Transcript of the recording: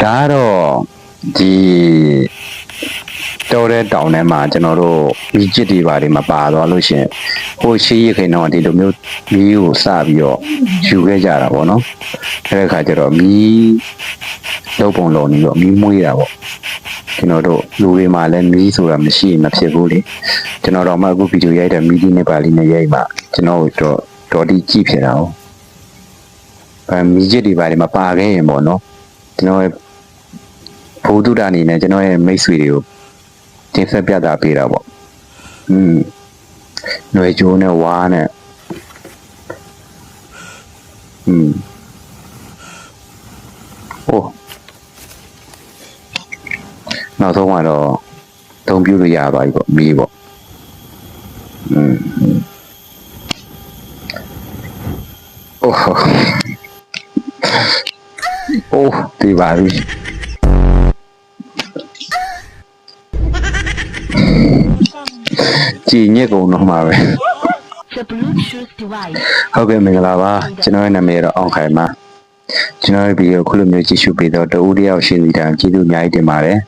ဒါကတော့ဒီတော်တဲ့တောင်ထဲမှာကျွန်တော်တို့မိကျစ်တွေဘာတွေမပါသွားလို့ရှင်ဟိုရှိရခင်တော့ဒီလိုမျိုးမီးကိုစပြီးတော့ယူခဲ့ကြတာပေါ့နော်အဲ့ဒါခါကျတော့မီးလုံးပုံလုံးပြီးတော့မီးမွေးတာပေါ့ကျွန်တော်တို့လူတွေမှာလည်းမီးဆိုတာမရှိရင်မဖြစ်ဘူးလေကျွန်တော်တော့မှအခုဗီဒီယိုရိုက်တဲ့မီးဒီနဲ့ပါလိနဲ့ရိုက်ပါကျွန်တော်တို့တော်ဒီကြည့်ဖြစ်တာဟုတ်မီးကျစ်တွေဘာတွေမပါခဲ့ရင်ပေါ့နော်ကျွန်တော်ရဲ့ဘုဒ္ဓတာအနေနဲ့ကျွန်တော်ရဲ့မိတ်ဆွေတွေကိုတင်ဆက်ပြတာပေးတာပေါ့ຫນွေကျိုးနဲ့ဝါးနဲ့အိုးနောက်ဆုံးကတော့သုံးပြလို့ရပါပြီပေါ့မီးပေါ့အိုးအိုးဒီပါပြီကြည်ညက်ကုန်တော့မှာပဲဟုတ်ကဲ့မင်္ဂလာပါကျွန်တော်ရဲ့နာမည်တော့အောင်ခိုင်ပါကျွန်တော်ရဲ့ဗီဒီယိုခုလိုမျိုးကြည့်ရှုပေးတော့တူတယောက်ရှင်စီတိုင်းကျေးဇူးအများကြီးတင်ပါတယ်